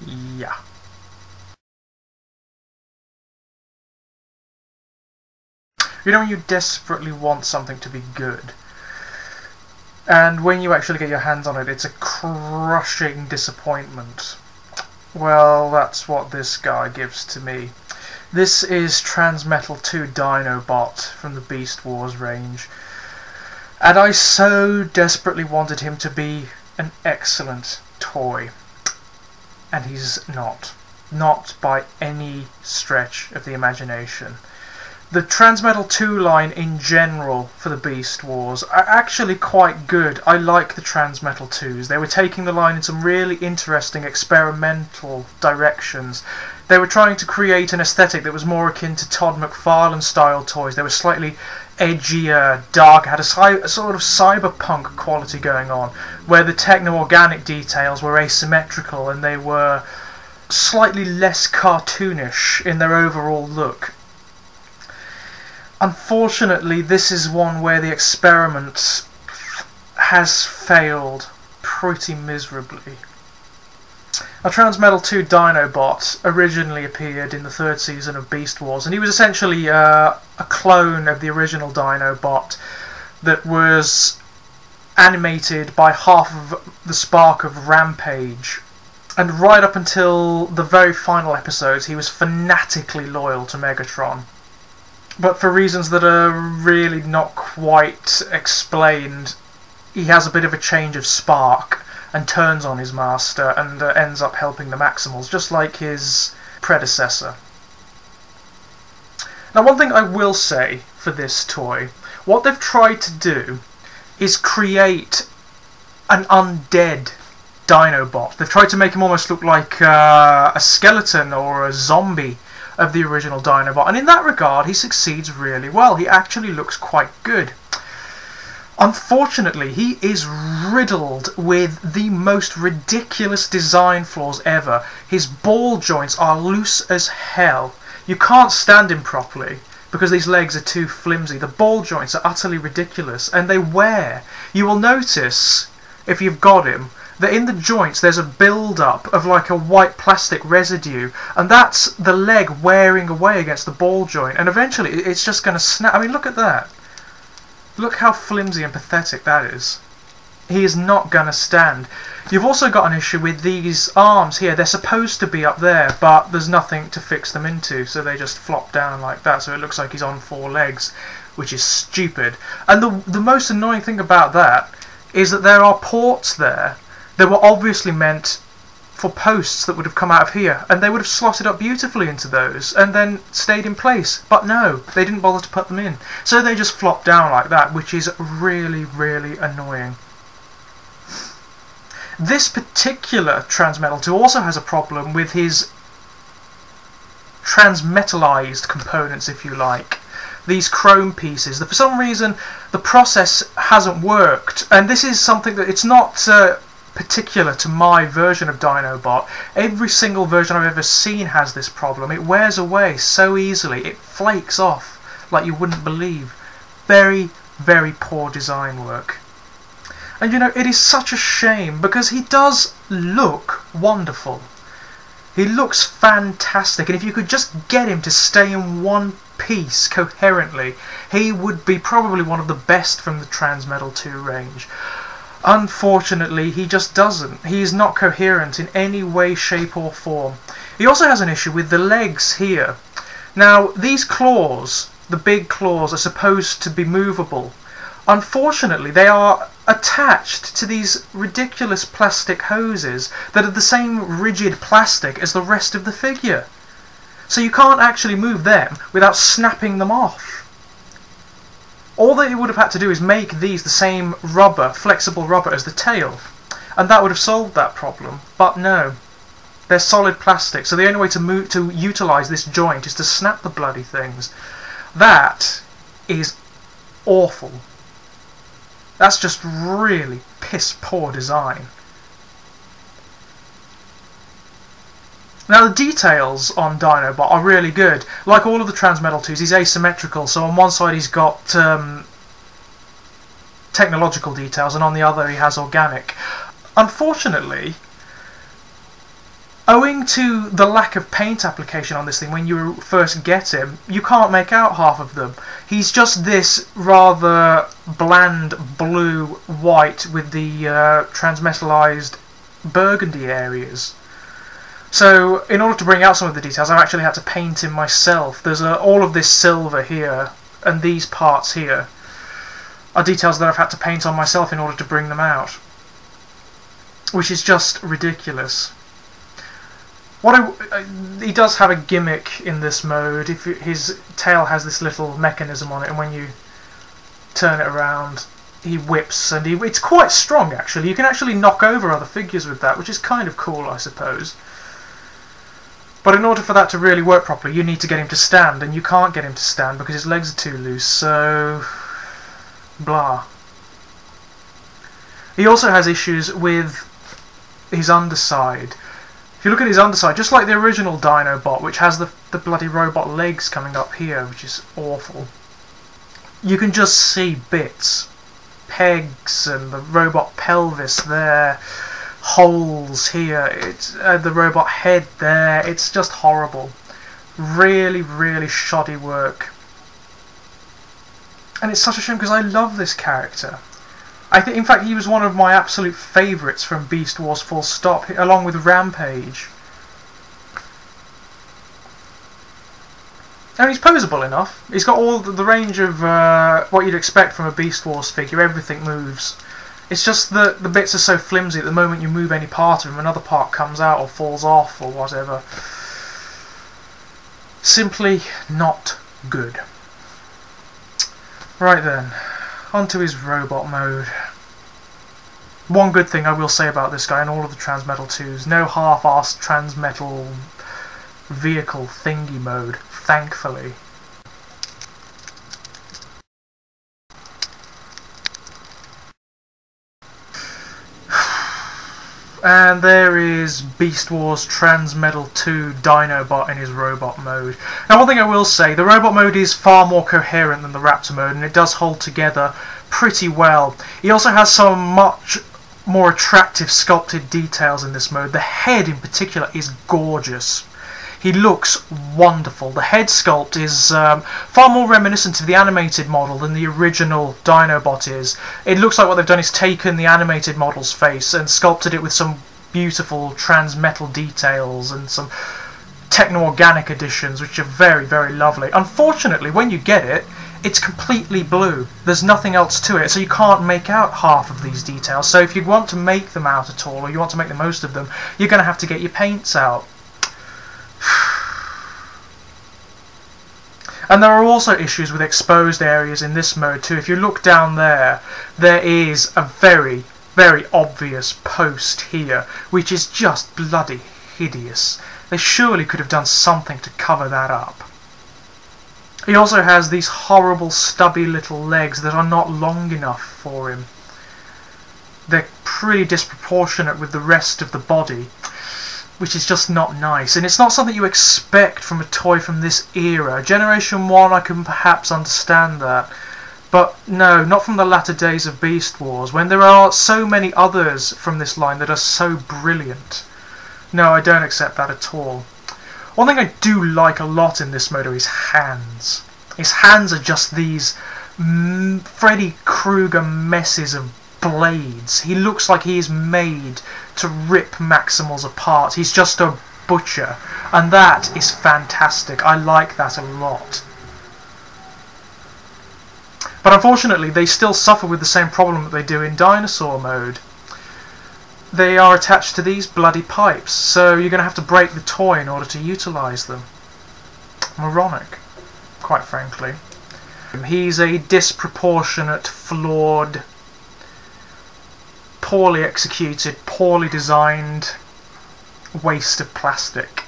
Yeah. You know when you desperately want something to be good, and when you actually get your hands on it, it's a crushing disappointment. Well, that's what this guy gives to me. This is Transmetal 2 Dinobot from the Beast Wars range, and I so desperately wanted him to be an excellent toy, and he's not. Not by any stretch of the imagination. The Transmetal 2 line in general for the Beast Wars are actually quite good. I like the Transmetal 2s. They were taking the line in some really interesting experimental directions. They were trying to create an aesthetic that was more akin to Todd McFarlane style toys. They were slightly edgier, darker, had a sort of cyberpunk quality going on, where the techno-organic details were asymmetrical and they were slightly less cartoonish in their overall look. Unfortunately, this is one where the experiment has failed pretty miserably. Now, Transmetal 2 Dinobot originally appeared in the 3rd season of Beast Wars, and he was essentially a clone of the original Dinobot that was animated by half of the spark of Rampage. And right up until the very final episodes, he was fanatically loyal to Megatron. But for reasons that are really not quite explained, he has a bit of a change of spark and turns on his master and ends up helping the Maximals, just like his predecessor. Now, one thing I will say for this toy, what they've tried to do is create an undead Dinobot. They've tried to make him almost look like a skeleton or a zombie of the original Dinobot, and in that regard he succeeds really well. He actually looks quite good. Unfortunately, he is riddled with the most ridiculous design flaws ever. His ball joints are loose as hell. You can't stand him properly because these legs are too flimsy. The ball joints are utterly ridiculous, and they wear. You will notice, if you've got him, that in the joints there's a build-up of like a white plastic residue, and that's the leg wearing away against the ball joint, and eventually it's just going to snap. I mean, look at that. Look how flimsy and pathetic that is. He is not going to stand. You've also got an issue with these arms here. They're supposed to be up there, but there's nothing to fix them into, so they just flop down like that, so it looks like he's on 4 legs, which is stupid. And the most annoying thing about that is that there are ports there that were obviously meant for posts that would have come out of here, and they would have slotted up beautifully into those and then stayed in place. But no, they didn't bother to put them in, so they just flop down like that, which is really, really annoying. This particular Transmetal 2 also has a problem with his transmetalized components, if you like. These chrome pieces, that for some reason the process hasn't worked, and this is something that it's not particular to my version of Dinobot. Every single version I've ever seen has this problem. It wears away so easily, it flakes off like you wouldn't believe. Very, very poor design work. And you know, it is such a shame because he does look wonderful. He looks fantastic, and if you could just get him to stay in one piece coherently, he would be probably one of the best from the Transmetal 2 range. Unfortunately, he just doesn't. He is not coherent in any way, shape or form. He also has an issue with the legs here. Now, these claws, the big claws, are supposed to be movable. Unfortunately, they are attached to these ridiculous plastic hoses that are the same rigid plastic as the rest of the figure. So you can't actually move them without snapping them off. All that you would have had to do is make these the same rubber, flexible rubber as the tail, and that would have solved that problem. But no, they're solid plastic, so the only way to utilise this joint is to snap the bloody things. That is awful. That's just really piss poor design. Now, the details on Dinobot are really good. Like all of the Transmetal 2s, he's asymmetrical, so on one side he's got technological details, and on the other he has organic. Unfortunately, Owing to the lack of paint application on this thing when you first get him, you can't make out half of them. He's just this rather bland blue-white with the transmetalized burgundy areas. So in order to bring out some of the details, I've actually had to paint him myself. There's all of this silver here, and these parts here are details that I've had to paint on myself in order to bring them out, which is just ridiculous. He does have a gimmick in this mode. His tail has this little mechanism on it, and when you turn it around, he whips, and it's quite strong actually. You can actually knock over other figures with that, which is kind of cool, I suppose. But in order for that to really work properly, you need to get him to stand, and you can't get him to stand because his legs are too loose, so blah. He also has issues with his underside. If you look at his underside, just like the original Dinobot, which has the bloody robot legs coming up here, which is awful, you can just see bits. Pegs and the robot pelvis there, holes here, it's the robot head there. It's just horrible. Really, really shoddy work. And it's such a shame because I love this character. I think, in fact, he was one of my absolute favourites from Beast Wars full stop, along with Rampage. And he's posable enough. He's got all the range of what you'd expect from a Beast Wars figure. Everything moves. It's just that the bits are so flimsy at the moment you move any part of him, another part comes out or falls off or whatever. Simply not good. Right then, onto his robot mode. One good thing I will say about this guy and all of the Transmetal 2s, no half-assed Transmetal vehicle thingy mode, thankfully. And there is Beast Wars Transmetal 2 Dinobot in his robot mode. Now one thing I will say, the robot mode is far more coherent than the Raptor mode, and it does hold together pretty well. He also has some much more attractive sculpted details in this mode. The head in particular is gorgeous. He looks wonderful. The head sculpt is far more reminiscent of the animated model than the original Dinobot is. It looks like what they've done is taken the animated model's face and sculpted it with some beautiful transmetal details and some techno-organic additions, which are very, very lovely. Unfortunately, when you get it, it's completely blue. There's nothing else to it, so you can't make out half of these details. So if you want to make them out at all, or you want to make the most of them, you're going to have to get your paints out. And there are also issues with exposed areas in this mode too. If you look down there, there is a very, very obvious post here, which is just bloody hideous. They surely could have done something to cover that up. He also has these horrible stubby little legs that are not long enough for him. They're pretty disproportionate with the rest of the body, which is just not nice, and it's not something you expect from a toy from this era. Generation 1 I can perhaps understand that, but no, not from the latter days of Beast Wars, when there are so many others from this line that are so brilliant. No, I don't accept that at all. One thing I do like a lot in this mode are his hands. His hands are just these Freddy Krueger messes of blades. He looks like he is made to rip Maximals apart. He's just a butcher, and that is fantastic. I like that a lot. But unfortunately they still suffer with the same problem that they do in Dinosaur mode. They are attached to these bloody pipes, so you're going to have to break the toy in order to utilise them. Moronic, quite frankly. He's a disproportionate, flawed, poorly executed, poorly designed waste of plastic.